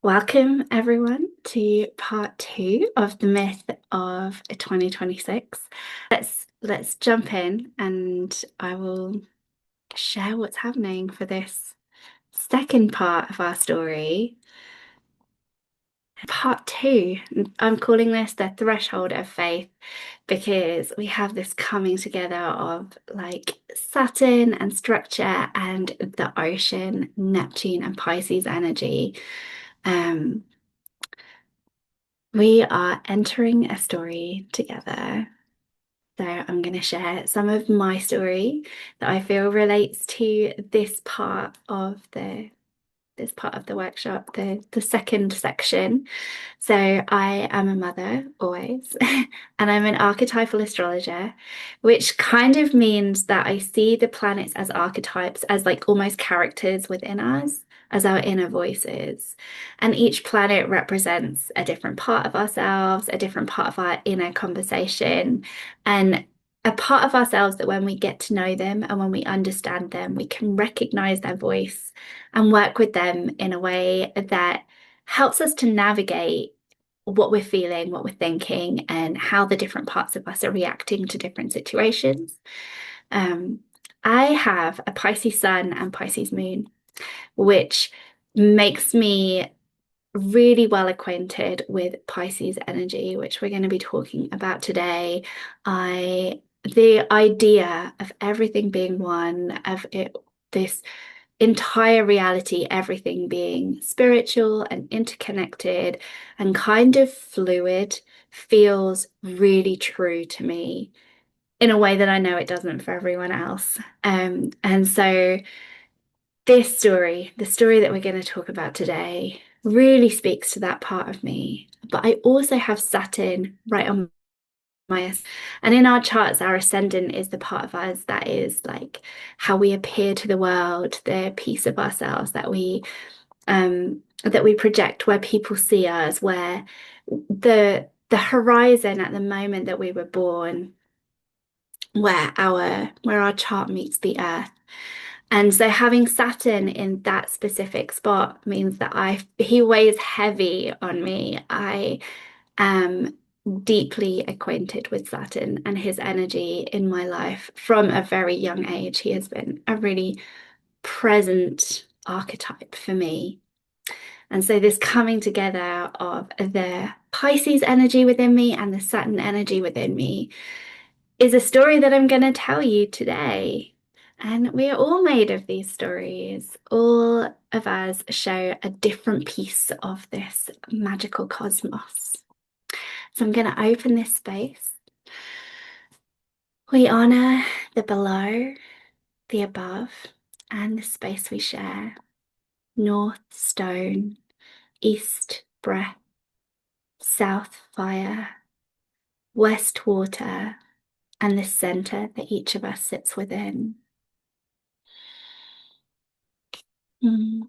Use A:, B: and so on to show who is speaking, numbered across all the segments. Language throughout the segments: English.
A: Welcome everyone to part two of the myth of 2026. Let's jump in and I will share what's happening for this second part of our story. Part two. I'm calling this the threshold of faith because we have this coming together of like Saturn and structure and the ocean, Neptune and Pisces energy. Um, We are entering a story together. So I'm going to share some of my story that I feel relates to this part of the workshop, the second section. So I am a mother always, and I'm an archetypal astrologer, which kind of means that I see the planets as archetypes, as like almost characters within us, as our inner voices. And each planet represents a different part of ourselves, a different part of our inner conversation, and a part of ourselves that when we get to know them and when we understand them, we can recognize their voice and work with them in a way that helps us to navigate what we're feeling, what we're thinking, and how the different parts of us are reacting to different situations. Um, I have a Pisces sun and Pisces moon, which makes me really well acquainted with Pisces energy, which we're going to be talking about today. The idea of everything being one, of it, this entire reality, everything being spiritual and interconnected and kind of fluid, feels really true to me in a way that I know it doesn't for everyone else. And so this story, the story that we're going to talk about today, really speaks to that part of me. But I also have Saturn right on and in our charts, our ascendant is the part of us that is like how we appear to the world, the piece of ourselves that we project where people see us, where the horizon at the moment that we were born, where our chart meets the earth. And so having Saturn in that specific spot means that he weighs heavy on me. I am deeply acquainted with Saturn and his energy in my life from a very young age. He has been a really present archetype for me. And so this coming together of the Pisces energy within me and the Saturn energy within me is a story that I'm going to tell you today. And we are all made of these stories. All of us show a different piece of this magical cosmos. So I'm going to open this space. We honor the below, the above, and the space we share. North, stone, east, breath, south, fire, west, water, and the center that each of us sits within. Mm.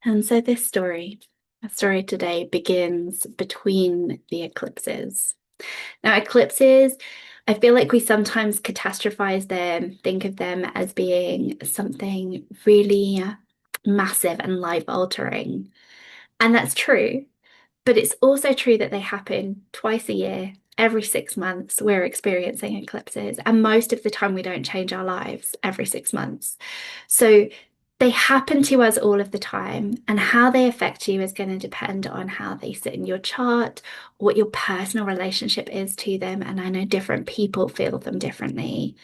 A: And so this story, our story today, begins between the eclipses. Now, eclipses, I feel like we sometimes catastrophize them, think of them as being something really massive and life-altering. And that's true. But it's also true that they happen twice a year. Every 6 months, we're experiencing eclipses. And most of the time, we don't change our lives every 6 months. So they happen to us all of the time. And how they affect you is going to depend on how they sit in your chart, what your personal relationship is to them. And I know different people feel them differently.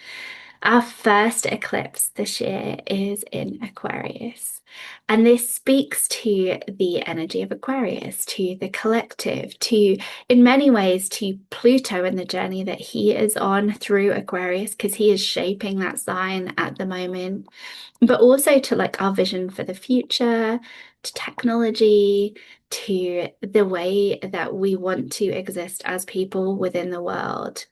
A: Our first eclipse this year is in Aquarius. And this speaks to the energy of Aquarius, to the collective, to, in many ways, to Pluto and the journey that he is on through Aquarius, because he is shaping that sign at the moment, but also to like our vision for the future, to technology, to the way that we want to exist as people within the world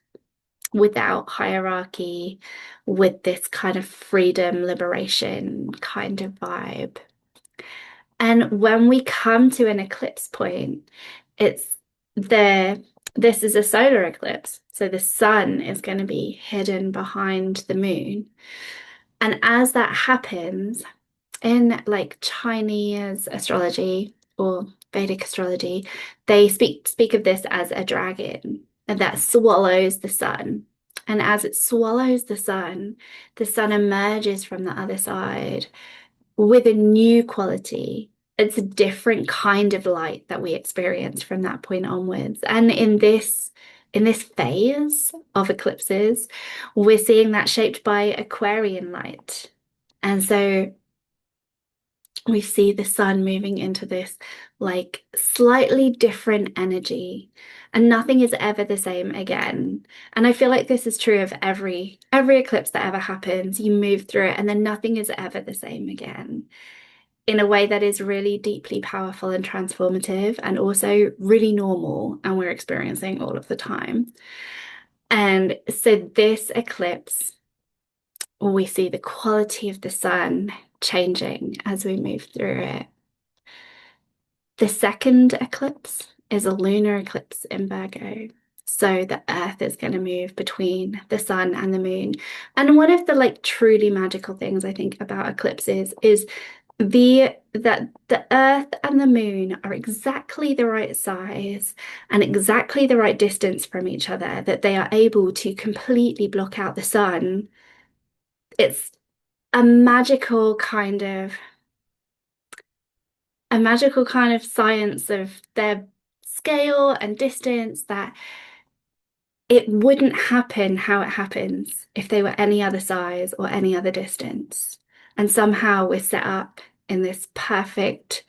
A: without hierarchy, with this kind of freedom, liberation kind of vibe. And when we come to an eclipse point, it's this is a solar eclipse. So the sun is going to be hidden behind the moon. And as that happens, in like Chinese astrology or Vedic astrology, they speak of this as a dragon and that swallows the sun. And as it swallows the sun emerges from the other side with a new quality. It's a different kind of light that we experience from that point onwards. And in this phase of eclipses, we're seeing that shaped by Aquarian light. And so we see the sun moving into this like slightly different energy, and nothing is ever the same again. And I feel like this is true of every eclipse that ever happens. You move through it and then nothing is ever the same again, in a way that is really deeply powerful and transformative and also really normal, and we're experiencing all of the time. And so this eclipse, we see the quality of the sun changing as we move through it. The second eclipse is a lunar eclipse in Virgo. So the earth is going to move between the sun and the moon. And one of the like truly magical things I think about eclipses is that the earth and the moon are exactly the right size and exactly the right distance from each other, that they are able to completely block out the sun. It's a magical kind of a magical kind of science of their scale and distance, that it wouldn't happen how it happens if they were any other size or any other distance. And somehow we're set up in this perfect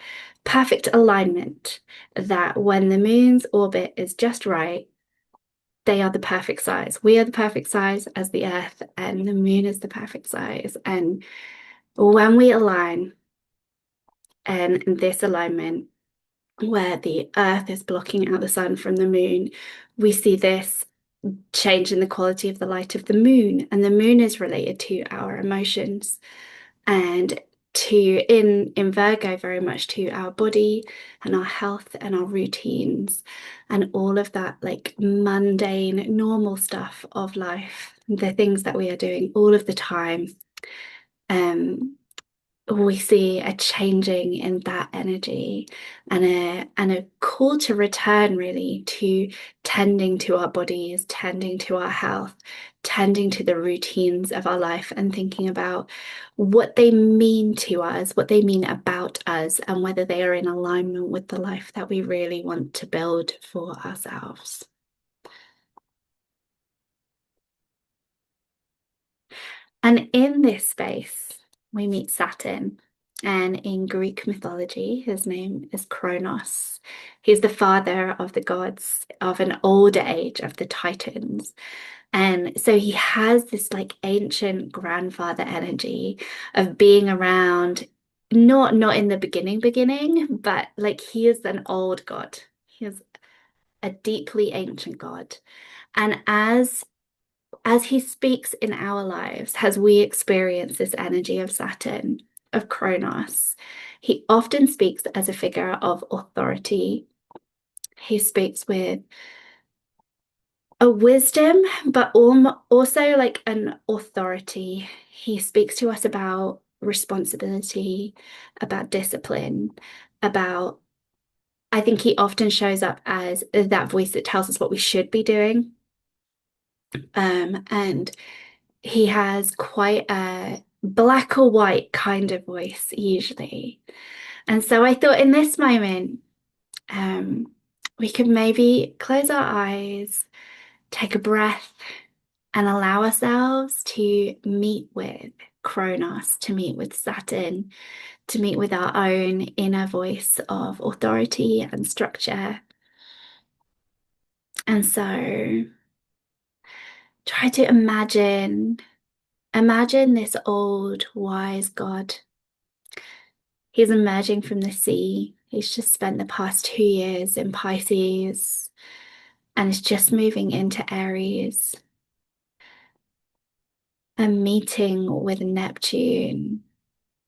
A: alignment, that when the moon's orbit is just right, they are the perfect size. We are the perfect size as the Earth, and the moon is the perfect size. And when we align, and in this alignment, where the Earth is blocking out the sun from the moon, we see this change in the quality of the light of the moon. And the moon is related to our emotions and to in Virgo very much to our body and our health and our routines and all of that like mundane normal stuff of life, the things that we are doing all of the time. um we see a changing in that energy, and a call to return really to tending to our bodies, tending to our health, tending to the routines of our life, and thinking about what they mean to us, what they mean about us, and whether they are in alignment with the life that we really want to build for ourselves. And in this space, we meet Saturn. And in Greek mythology, his name is Kronos. He's the father of the gods of an older age, of the Titans. And so he has this like ancient grandfather energy of being around, not in the beginning, but like he is an old god. He is a deeply ancient god. And as he speaks in our lives, as we experience this energy of Saturn, of Kronos, he often speaks as a figure of authority. He speaks with a wisdom, but also like an authority. He speaks to us about responsibility, about discipline, about, I think he often shows up as that voice that tells us what we should be doing. And he has quite a black or white kind of voice usually. And so I thought in this moment, we could maybe close our eyes, take a breath, and allow ourselves to meet with Kronos, to meet with Saturn, to meet with our own inner voice of authority and structure. And so try to imagine this old wise God. He's emerging from the sea. He's just spent the past 2 years in Pisces and is just moving into Aries, a meeting with Neptune.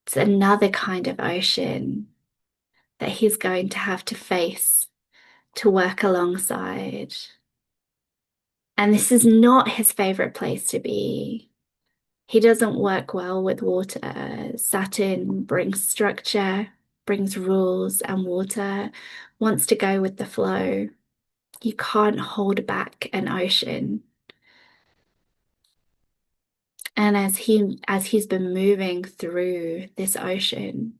A: It's another kind of ocean that he's going to have to face, to work alongside. And this is not his favorite place to be. He doesn't work well with water. Saturn brings structure, brings rules, and water wants to go with the flow. You can't hold back an ocean. And as he's been moving through this ocean,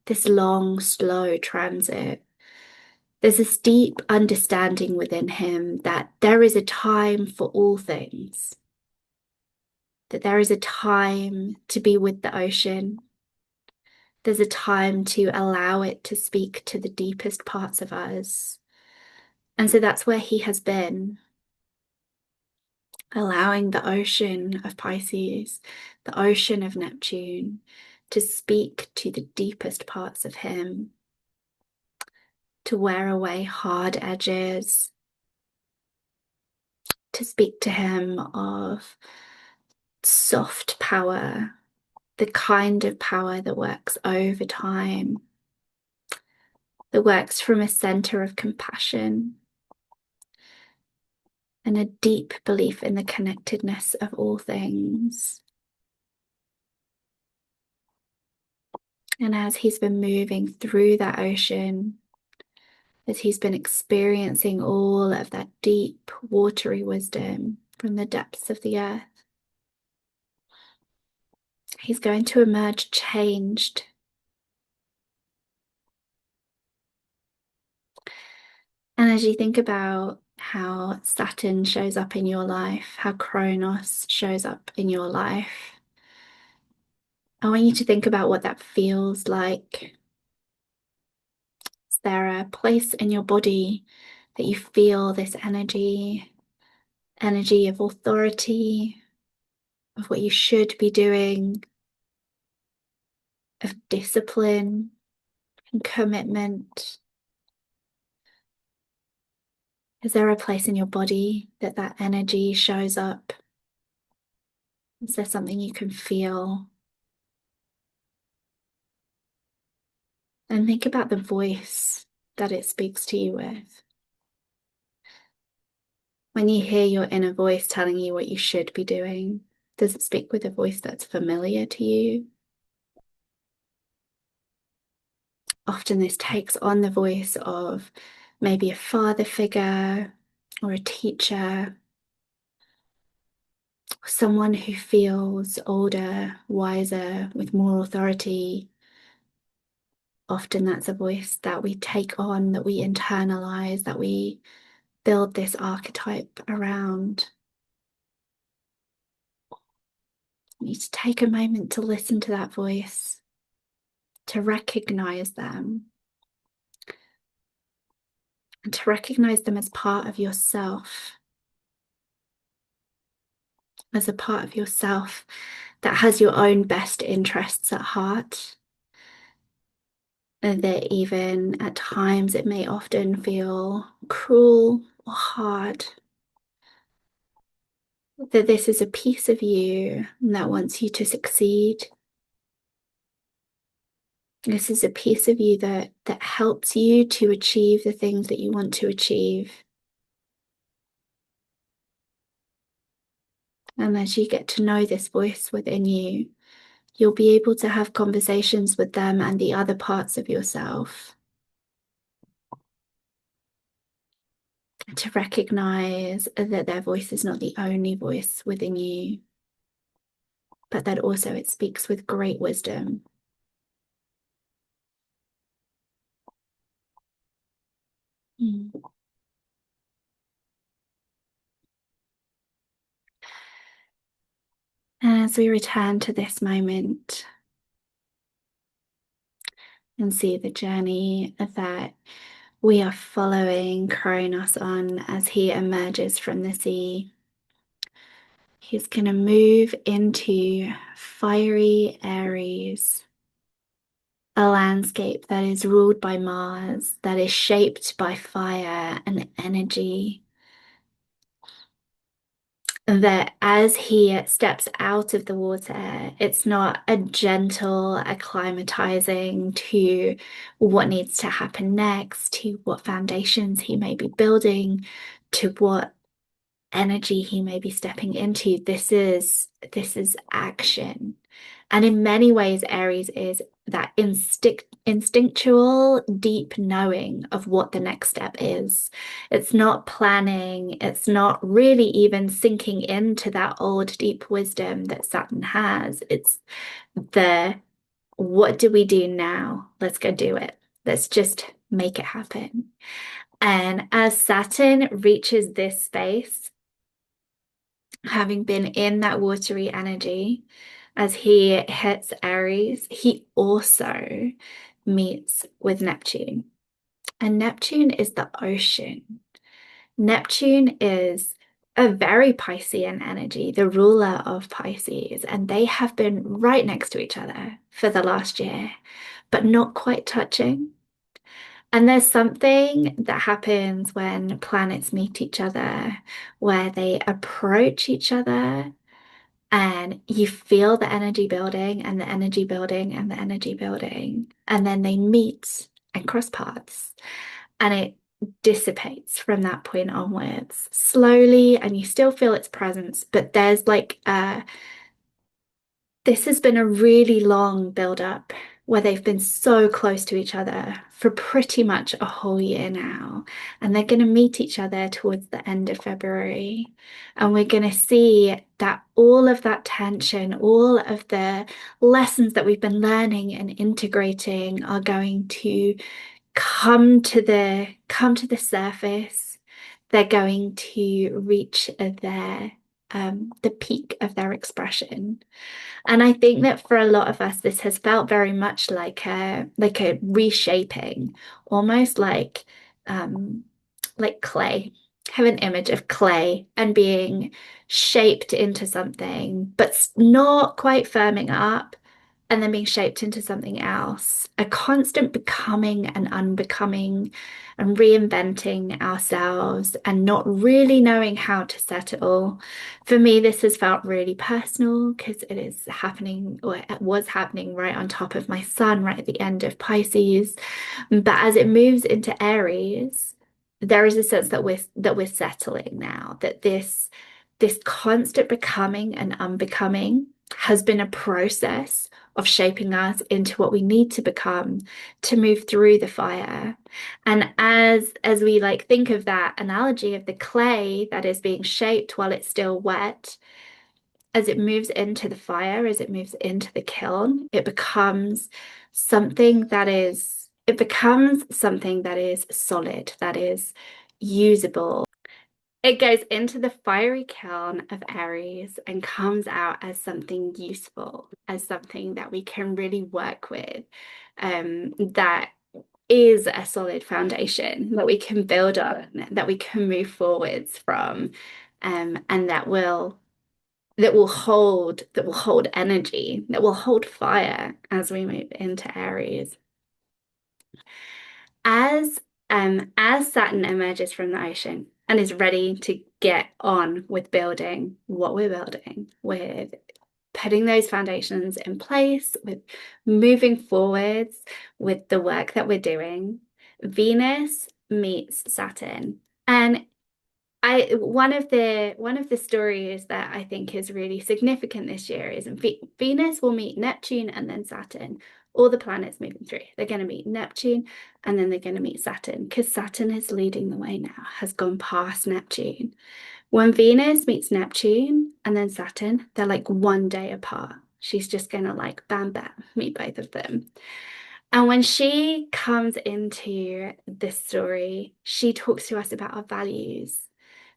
A: this long, slow transit, there's this deep understanding within him that there is a time for all things, that there is a time to be with the ocean. There's a time to allow it to speak to the deepest parts of us. And so that's where he has been, allowing the ocean of Pisces, the ocean of Neptune, to speak to the deepest parts of him, to wear away hard edges, to speak to him of soft power, the kind of power that works over time, that works from a center of compassion and a deep belief in the connectedness of all things. And as he's been moving through that ocean, as he's been experiencing all of that deep, watery wisdom from the depths of the earth, he's going to emerge changed. And as you think about how Saturn shows up in your life, how Kronos shows up in your life, I want you to think about what that feels like. Is there a place in your body that you feel this energy of authority, of what you should be doing, of discipline and commitment? Is there a place in your body that that energy shows up? Is there something you can feel? And think about the voice that it speaks to you with. When you hear your inner voice telling you what you should be doing, does it speak with a voice that's familiar to you? Often this takes on the voice of maybe a father figure or a teacher, someone who feels older, wiser, with more authority. Often that's a voice that we take on, that we internalize, that we build this archetype around. You need to take a moment to listen to that voice, to recognize them, and to recognize them as part of yourself, as a part of yourself that has your own best interests at heart. And that even at times it may often feel cruel or hard. That this is a piece of you that wants you to succeed. This is a piece of you that helps you to achieve the things that you want to achieve. And as you get to know this voice within you, you'll be able to have conversations with them and the other parts of yourself. To recognize that their voice is not the only voice within you, but that also it speaks with great wisdom. Mm. As we return to this moment and see the journey that we are following Kronos on as he emerges from the sea, he's going to move into fiery Aries, a landscape that is ruled by Mars, that is shaped by fire and energy. That as he steps out of the water, it's not a gentle acclimatizing to what needs to happen next, to what foundations he may be building, to what energy he may be stepping into. This is action. And in many ways, Aries is that instinctual, deep knowing of what the next step is. It's not planning, it's not really even sinking into that old deep wisdom that Saturn has. It's the what do we do now? Let's go do it. Let's just make it happen. And as Saturn reaches this space, having been in that watery energy, as he hits Aries, he also meets with Neptune. And Neptune is the ocean. Neptune is a very Piscean energy, the ruler of Pisces, and they have been right next to each other for the last year, but not quite touching. And there's something that happens when planets meet each other, where they approach each other and you feel the energy building and the energy building and the energy building. And then they meet and cross paths. And it dissipates from that point onwards slowly, and you still feel its presence. But there's like this has been a really long build up where they've been so close to each other for pretty much a whole year now. And they're going to meet each other towards the end of February. And we're going to see that all of that tension, all of the lessons that we've been learning and integrating are going to come to the surface. They're going to reach the peak of their expression. And I think that for a lot of us, this has felt very much like a reshaping, almost like clay. Have an image of clay and being shaped into something, but not quite firming up, and then being shaped into something else. A constant becoming and unbecoming and reinventing ourselves and not really knowing how to settle. For me, this has felt really personal because it is happening, or it was happening right on top of my sun, right at the end of Pisces. But as it moves into Aries, there is a sense that we're settling now, that this constant becoming and unbecoming has been a process of shaping us into what we need to become to move through the fire. And as we like think of that analogy of the clay that is being shaped while it's still wet, as it moves into the fire, as it moves into the kiln, it becomes something that is solid, that is usable. It goes into the fiery kiln of Aries and comes out as something useful, as something that we can really work with, that is a solid foundation that we can build on, that we can move forwards from, and that will hold energy, that will hold fire as we move into Aries. As as Saturn emerges from the ocean and is ready to get on with building what we're building, with putting those foundations in place, with moving forwards with the work that we're doing, Venus meets Saturn. And one of the stories that I think is really significant this year is Venus will meet Neptune and then Saturn. All the planets moving through. They're going to meet Neptune and then they're going to meet Saturn, because Saturn is leading the way now, has gone past Neptune. When Venus meets Neptune and then Saturn, they're like one day apart. She's just going to like bam, bam, meet both of them. And when she comes into this story, she talks to us about our values.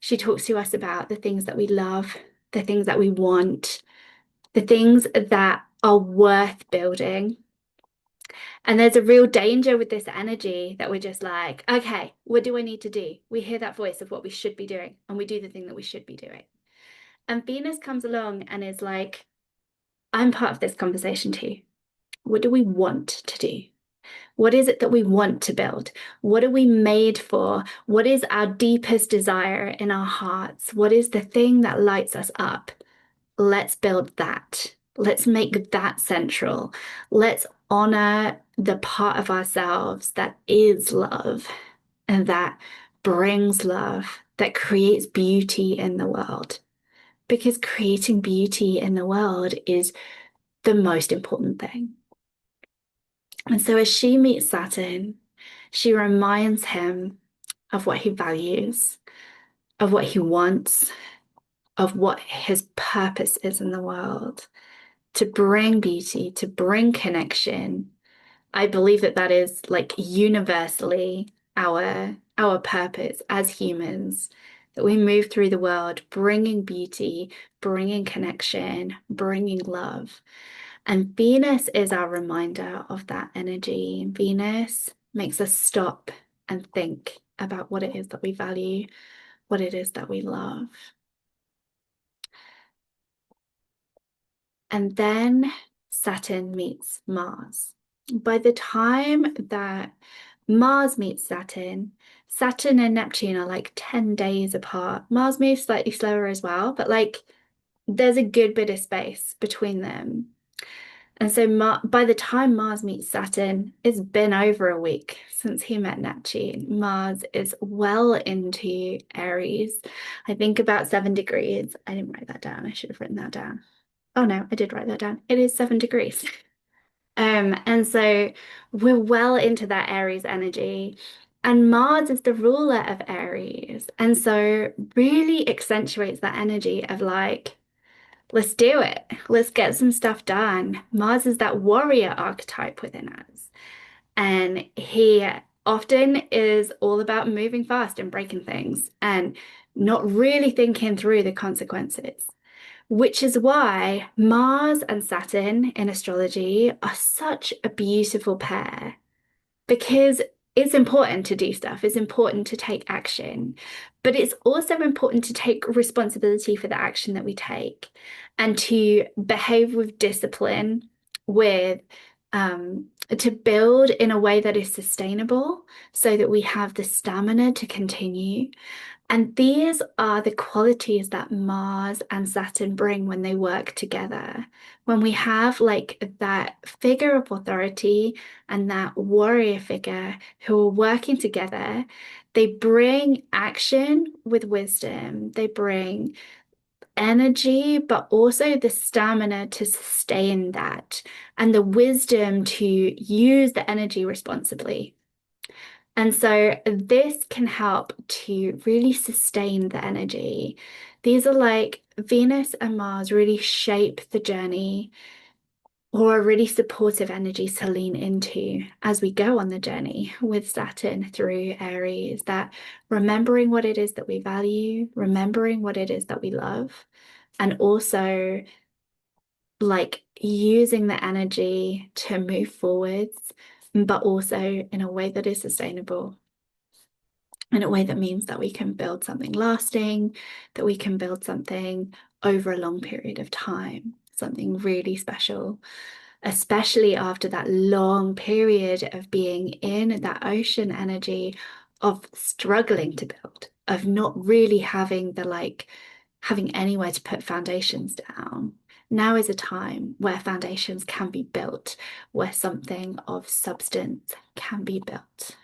A: She talks to us about the things that we love, the things that we want, the things that are worth building. And there's a real danger with this energy that we're just like, okay, what do I need to do? We hear that voice of what we should be doing, and we do the thing that we should be doing. And Venus comes along and is like, I'm part of this conversation too. What do we want to do? What is it that we want to build? What are we made for? What is our deepest desire in our hearts? What is the thing that lights us up? Let's build that. Let's make that central. Let's honor the part of ourselves that is love and that brings love, that creates beauty in the world. Because creating beauty in the world is the most important thing. And so as she meets Saturn, she reminds him of what he values, of what he wants, of what his purpose is in the world, to bring beauty, to bring connection. I believe that that is like universally our purpose as humans, that we move through the world bringing beauty, bringing connection, bringing love. And Venus is our reminder of that energy. Venus makes us stop and think about what it is that we value, what it is that we love. And then Saturn meets Mars. By the time that Mars meets Saturn, Saturn and Neptune are like 10 days apart. Mars moves slightly slower as well, but like there's a good bit of space between them. And so by the time Mars meets Saturn, it's been over a week since he met Neptune. Mars is well into Aries. I think about 7 degrees. I didn't write that down. I should have written that down. Oh no, I did write that down. It is 7 degrees. And so we're well into that Aries energy. And Mars is the ruler of Aries. And so really accentuates that energy of like, let's do it. Let's get some stuff done. Mars is that warrior archetype within us. And he often is all about moving fast and breaking things and not really thinking through the consequences. Which is why Mars and Saturn in astrology are such a beautiful pair because it's important to do stuff, it's important to take action, but it's also important to take responsibility for the action that we take and to behave with discipline, with to build in a way that is sustainable so that we have the stamina to continue. And these are the qualities that Mars and Saturn bring when they work together. When we have like that figure of authority and that warrior figure who are working together, they bring action with wisdom. They bring energy, but also the stamina to sustain that and the wisdom to use the energy responsibly. And so this can help to really sustain the energy. These are like Venus and Mars really shape the journey or are really supportive energies to lean into as we go on the journey with Saturn through Aries, that remembering what it is that we value, remembering what it is that we love, and also like using the energy to move forwards, but also in a way that is sustainable, in a way that means that we can build something lasting, that we can build something over a long period of time, something really special, especially after that long period of being in that ocean energy of struggling to build, of not really having the like, having anywhere to put foundations down. Now is a time where foundations can be built, where something of substance can be built.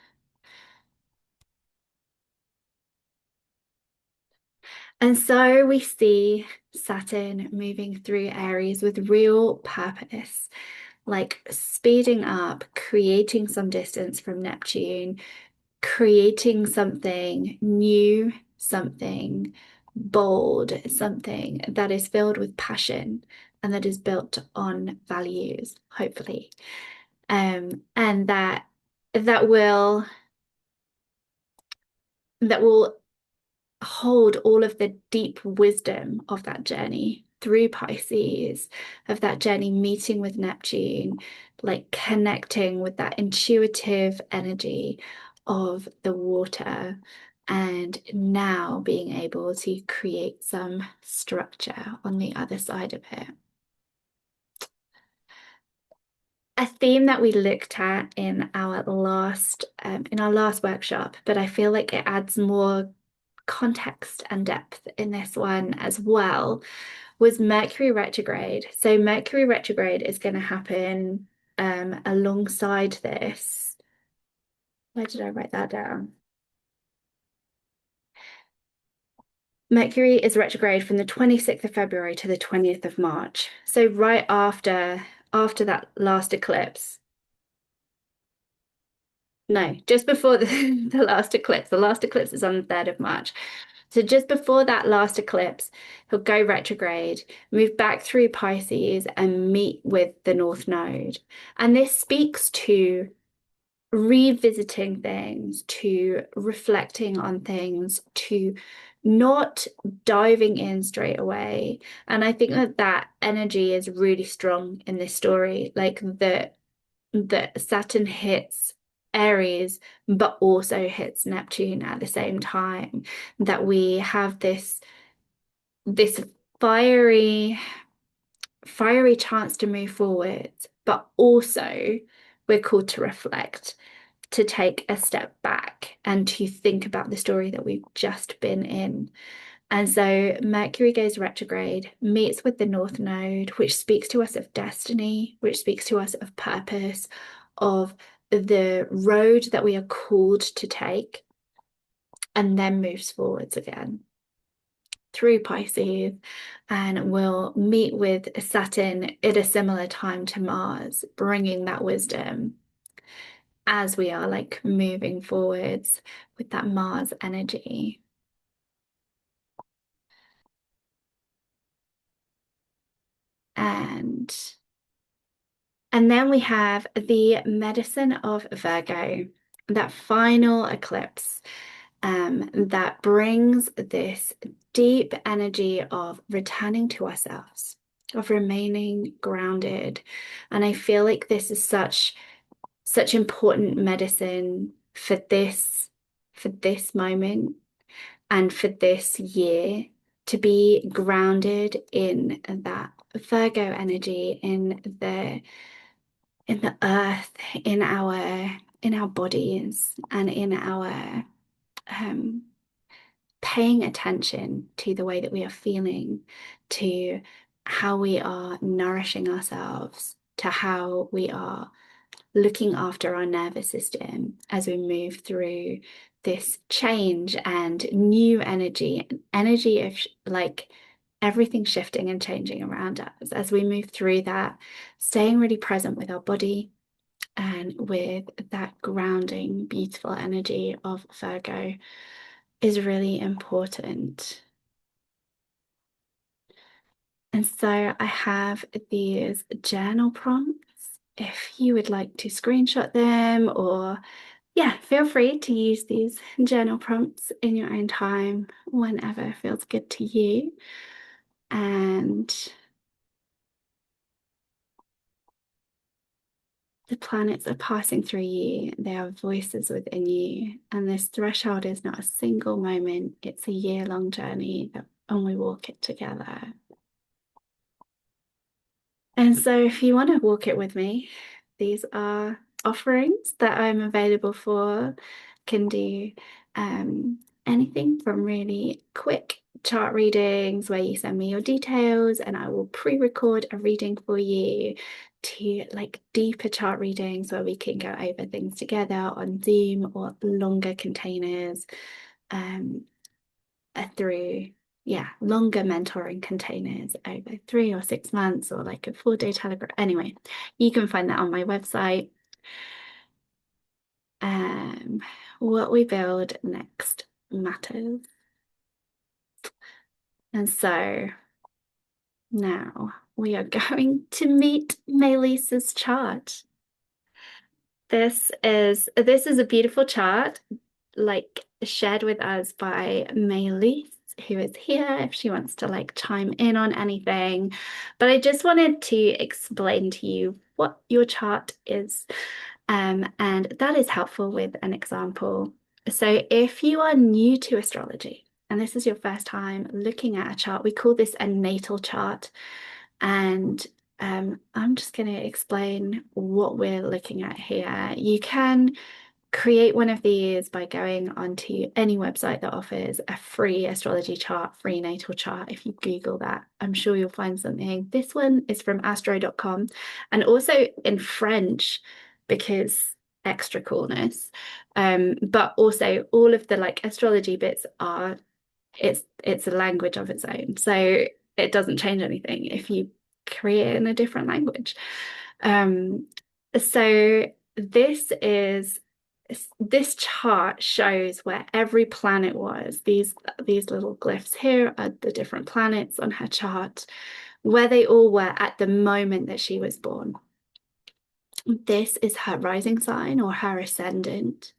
A: And so we see Saturn moving through Aries with real purpose, like speeding up, creating some distance from Neptune, creating something new, something bold, something that is filled with passion and that is built on values, hopefully. And that will that will hold all of the deep wisdom of that journey through Pisces, of that journey meeting with Neptune, like connecting with that intuitive energy of the water, and now being able to create some structure on the other side of it. A theme that we looked at in our last workshop, but I feel like it adds more context and depth in this one as well, was Mercury retrograde. So Mercury retrograde is going to happen alongside this. Where did I write that down? Mercury is retrograde from the 26th of February to the 20th of March. So right after that last eclipse. No, just before the last eclipse. The last eclipse is on the 3rd of March. So just before that last eclipse, he'll go retrograde, move back through Pisces and meet with the North Node. And this speaks to revisiting things, to reflecting on things, to not diving in straight away. And I think that that energy is really strong in this story, like that Saturn hits Aries, but also hits Neptune at the same time. That we have this fiery chance to move forward, but also we're called to reflect, to take a step back and to think about the story that we've just been in. And so Mercury goes retrograde, meets with the North Node, which speaks to us of destiny, which speaks to us of purpose, of the road that we are called to take, and then moves forwards again through Pisces, and will meet with Saturn at a similar time to Mars, bringing that wisdom as we are like moving forwards with that Mars energy. And and then we have the medicine of Virgo, that final eclipse, that brings this deep energy of returning to ourselves, of remaining grounded. And I feel like this is such important medicine for this moment and for this year, to be grounded in that Virgo energy, in the earth, in our bodies, and in our um, paying attention to the way that we are feeling, to how we are nourishing ourselves, to how we are looking after our nervous system as we move through this change and new energy of like everything shifting and changing around us. As we move through that, staying really present with our body and with that grounding, beautiful energy of Virgo is really important. And so I have these journal prompts. If you would like to screenshot them, or yeah, feel free to use these journal prompts in your own time whenever feels good to you. And the planets are passing through you. They are voices within you. And this threshold is not a single moment. It's a year-long journey, and we walk it together. And so if you want to walk it with me, these are offerings that I'm available for. Can do anything from really quick chart readings where you send me your details and I will pre-record a reading for you, to like deeper chart readings where we can go over things together on Zoom, or longer containers through longer mentoring containers over 3 or 6 months, or like a 4-day telegram. Anyway, you can find that on my website. What we build next matters. And so now we are going to meet Maylisa's chart. This is a beautiful chart, like shared with us by Maylise, who is here if she wants to like chime in on anything. But I just wanted to explain to you what your chart is, and that is helpful with an example. So if you are new to astrology and this is your first time looking at a chart, we call this a natal chart. And I'm just going to explain what we're looking at here. You can create one of these by going onto any website that offers a free astrology chart, free natal chart. If you Google that, I'm sure you'll find something. This one is from astro.com, and also in French, because extra coolness. But also all of the like astrology bits are it's a language of its own. So it doesn't change anything if you create it in a different language. Um, so this chart shows where every planet was. These little glyphs here are the different planets on her chart, where they all were at the moment that she was born. This is her rising sign or her ascendant.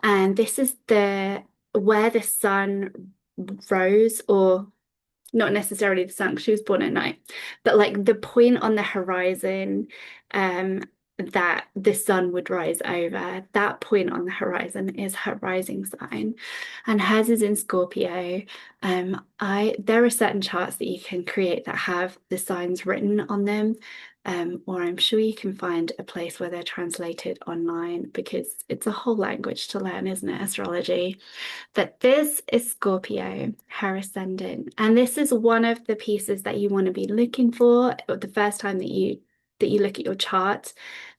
A: And this is the where the sun rose, or not necessarily the sun, 'cause she was born at night, but like the point on the horizon um that the sun would rise over, that point on the horizon is her rising sign, and hers is in Scorpio. I There are certain charts that you can create that have the signs written on them, or I'm sure you can find a place where they're translated online, because it's a whole language to learn, isn't it, astrology? But this is Scorpio, her ascendant. And this is one of the pieces that you want to be looking for the first time that you look at your chart,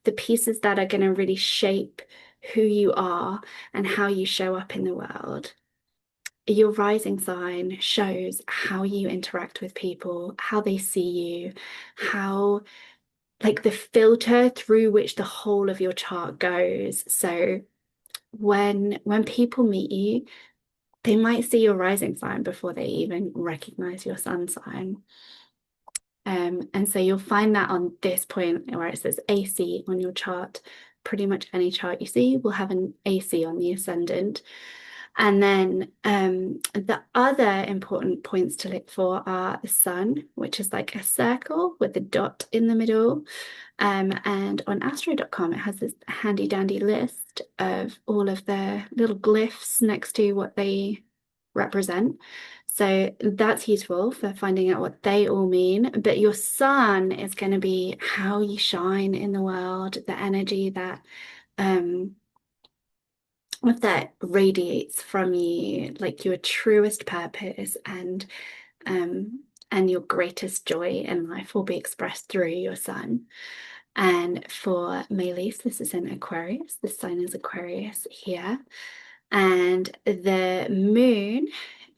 A: the pieces that are going to really shape who you are and how you show up in the world. Your rising sign shows how you interact with people, how they see you, how like the filter through which the whole of your chart goes. So when people meet you, they might see your rising sign before they even recognize your sun sign. And so you'll find that on this point where it says AC on your chart. Pretty much any chart you see will have an AC on the ascendant. And then the other important points to look for are the sun, which is like a circle with a dot in the middle. And on astro.com, it has this handy dandy list of all of the little glyphs next to what they represent. So that's useful for finding out what they all mean. But your sun is going to be how you shine in the world, the energy um that radiates from you, like your truest purpose and your greatest joy in life will be expressed through your sun. And for Maylis, this is in Aquarius. The sign is Aquarius here. And the moon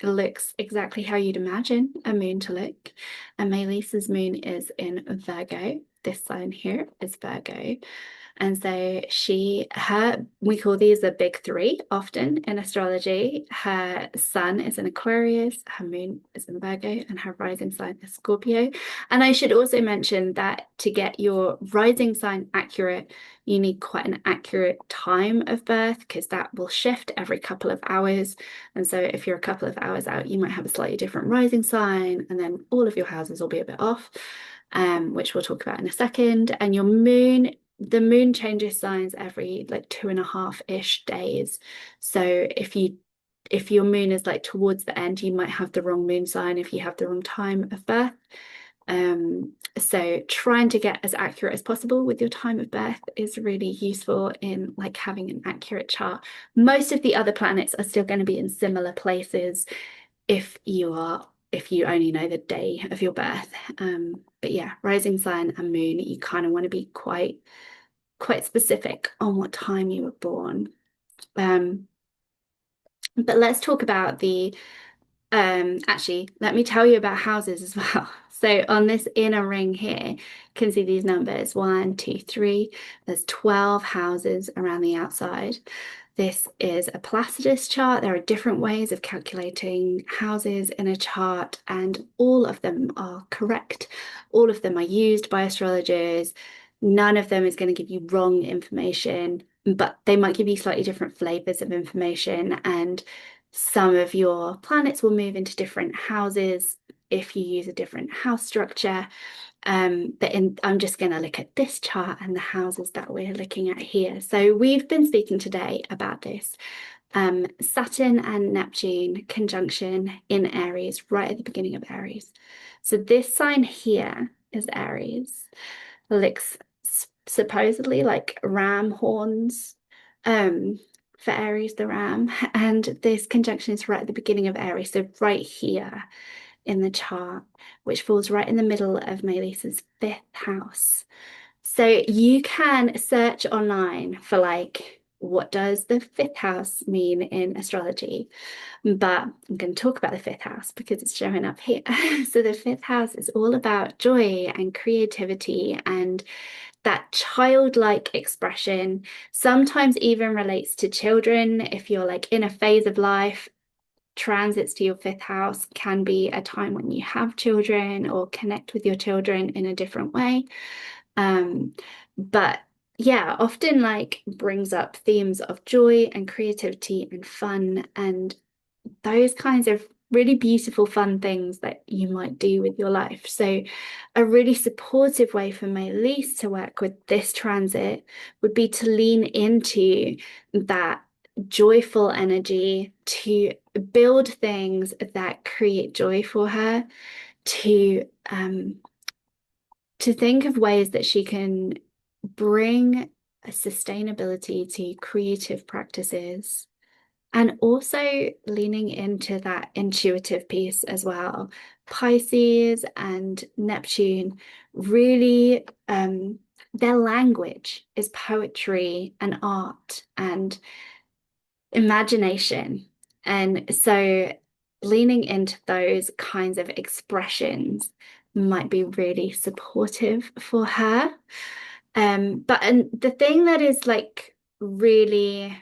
A: looks exactly how you'd imagine a moon to look. And Maylis's moon is in Virgo. This sign here is Virgo. And so we call these the big three often in astrology. Her sun is in Aquarius, her moon is in Virgo, and her rising sign is Scorpio. And I should also mention that to get your rising sign accurate, you need quite an accurate time of birth, because that will shift every couple of hours. And so if you're a couple of hours out, you might have a slightly different rising sign, and then all of your houses will be a bit off, which we'll talk about in a second. And the moon changes signs every like 2.5-ish days. So if your moon is like towards the end, you might have the wrong moon sign if you have the wrong time of birth. So trying to get as accurate as possible with your time of birth is really useful in like having an accurate chart. Most of the other planets are still going to be in similar places if you only know the day of your birth. But yeah, rising sign and moon, you kind of want to be quite specific on what time you were born. But let's talk about actually, let me tell you about houses as well. So on this inner ring here, you can see these numbers, 1, 2, 3. There's 12 houses around the outside. This is a Placidus chart. There are different ways of calculating houses in a chart, and all of them are correct. All of them are used by astrologers. None of them is going to give you wrong information, but they might give you slightly different flavors of information, and some of your planets will move into different houses if you use a different house structure. I'm just going to look at this chart and the houses that we're looking at here. So we've been speaking today about this Saturn and Neptune conjunction in Aries, right at the beginning of Aries. So this sign here is Aries. Looks supposedly like ram horns for Aries, the ram. And this conjunction is right at the beginning of Aries, so right here in the chart, which falls right in the middle of Maylis's 5th house. So you can search online for like what does the fifth house mean in astrology? But I'm going to talk about the fifth house because it's showing up here. So the fifth house is all about joy and creativity and that childlike expression, sometimes even relates to children. If you're like in a phase of life, transits to your fifth house can be a time when you have children or connect with your children in a different way. But yeah, often like brings up themes of joy and creativity and fun and those kinds of really beautiful, fun things that you might do with your life. So, a really supportive way for my lease to work with this transit would be to lean into that joyful energy, to build things that create joy for her, to think of ways that she can bring a sustainability to creative practices and also leaning into that intuitive piece as well. Pisces and Neptune really, their language is poetry and art and imagination. And so leaning into those kinds of expressions might be really supportive for her. But the thing that is like really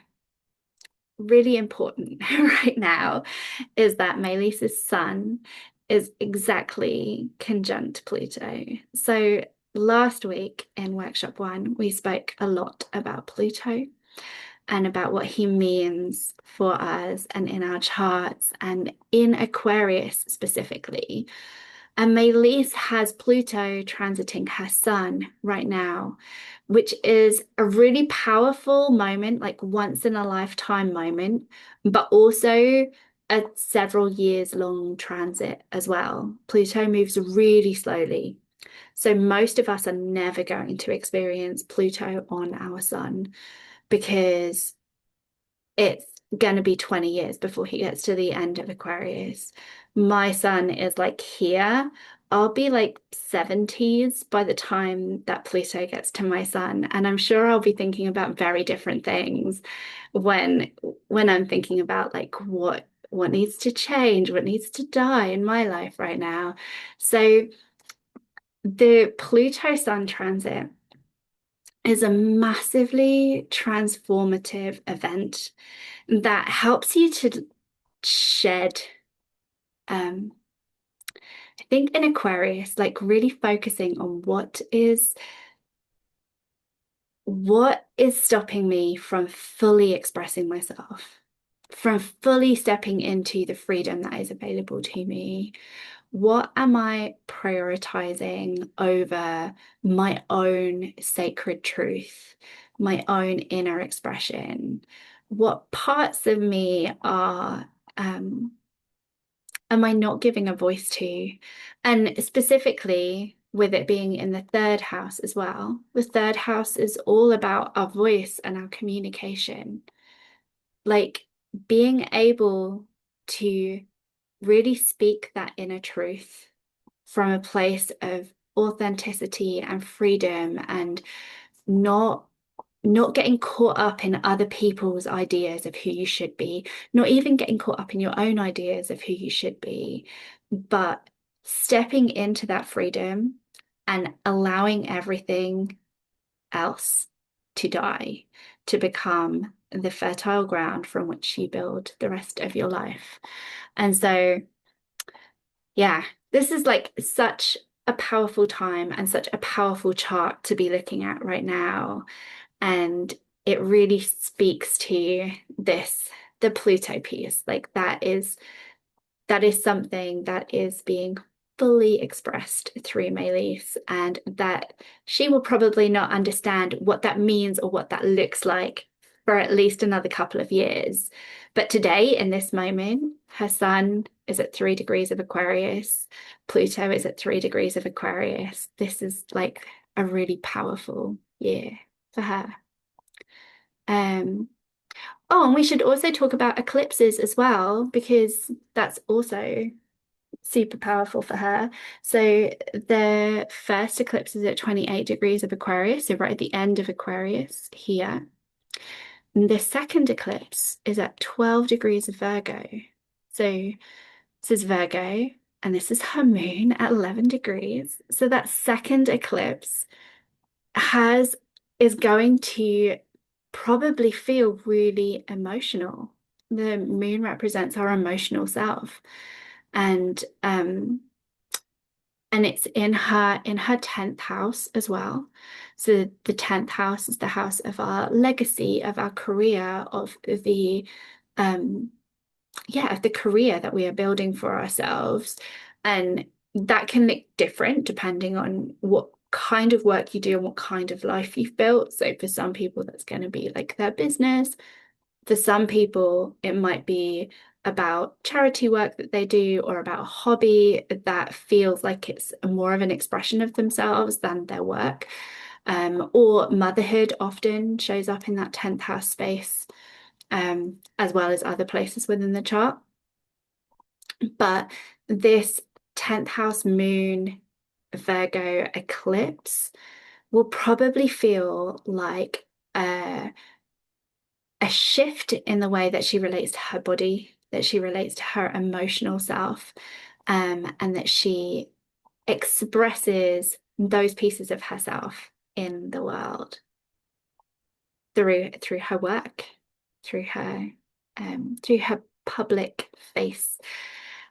A: important right now is that Melis's sun is exactly conjunct Pluto. So last week in workshop one, we spoke a lot about Pluto and about what he means for us and in our charts and in Aquarius specifically. And Melis has Pluto transiting her sun right now, which is a really powerful moment, like once in a lifetime moment, but also a several years long transit as well. Pluto moves really slowly. So most of us are never going to experience Pluto on our sun because it's going to be 20 years before he gets to the end of Aquarius. My sun is like here. I'll be like 70s by the time that Pluto gets to my sun. And I'm sure I'll be thinking about very different things when I'm thinking about like what needs to change, what needs to die in my life right now. So the Pluto Sun transit is a massively transformative event that helps you to shed, I think in Aquarius, like really focusing on what is stopping me from fully expressing myself, from fully stepping into the freedom that is available to me. What am I prioritizing over my own sacred truth, my own inner expression? What parts of me am I not giving a voice to? And specifically with it being in the third house as well. The third house is all about our voice and our communication. Like being able to really speak that inner truth from a place of authenticity and freedom and not getting caught up in other people's ideas of who you should be, not even getting caught up in your own ideas of who you should be, but stepping into that freedom and allowing everything else to die, to become the fertile ground from which you build the rest of your life. And so, yeah, this is like such a powerful time and such a powerful chart to be looking at right now. And it really speaks to this, the Pluto piece. Like that is something that is being fully expressed through Melis, and that she will probably not understand what that means or what that looks like for at least another couple of years. But today, in this moment, her sun is at 3 degrees of Aquarius. Pluto is at 3 degrees of Aquarius. This is like a really powerful year for her. Oh, and we should also talk about eclipses as well, because that's also super powerful for her. So the first eclipse is at 28 degrees of Aquarius, so right at the end of Aquarius here. the second eclipse is at 12 degrees of Virgo. So this is Virgo, and this is her moon at 11 degrees. So that second eclipse is going to probably feel really emotional. The moon represents our emotional self. And it's in her 10th house as well. So the 10th house is the house of our legacy, of our career, of the of the career that we are building for ourselves. And that can look different depending on what kind of work you do and what kind of life you've built. So for some people, that's going to be like their business. For some people, it might be about charity work that they do or about a hobby that feels like it's more of an expression of themselves than their work. Or motherhood often shows up in that 10th house space, as well as other places within the chart. But this 10th house moon Virgo eclipse will probably feel like a shift in the way that she relates to her body, that she relates to her emotional self, and that she expresses those pieces of herself in the world through her work, through her public face.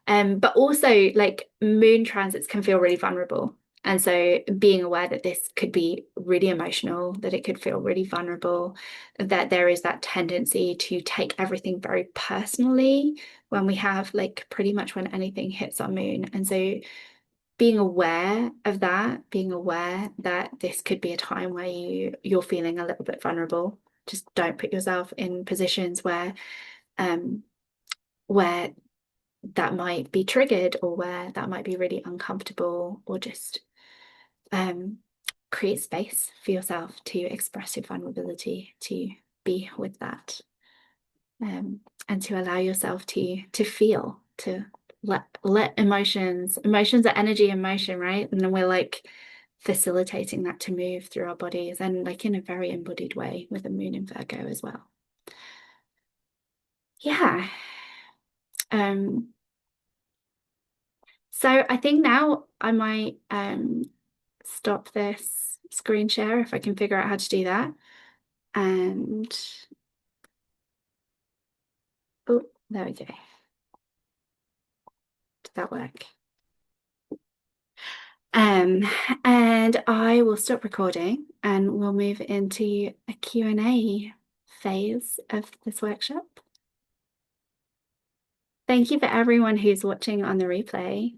A: But also like moon transits can feel really vulnerable. And so being aware that this could be really emotional, that it could feel really vulnerable, that there is that tendency to take everything very personally when we have like pretty much when anything hits our moon. And so being aware of that, being aware that this could be a time where you're feeling a little bit vulnerable. Just don't put yourself in positions where that might be triggered or where that might be really uncomfortable, or just create space for yourself to express your vulnerability, to be with that, and to allow yourself to feel, to let emotions are energy and motion, right? And then we're like facilitating that to move through our bodies, and like in a very embodied way with the moon in Virgo as well. Yeah. So I think now I might stop this screen share if I can figure out how to do that. And oh, there we go. Did that work? And I will stop recording and we'll move into a Q&A phase of this workshop. Thank you for everyone who's watching on the replay.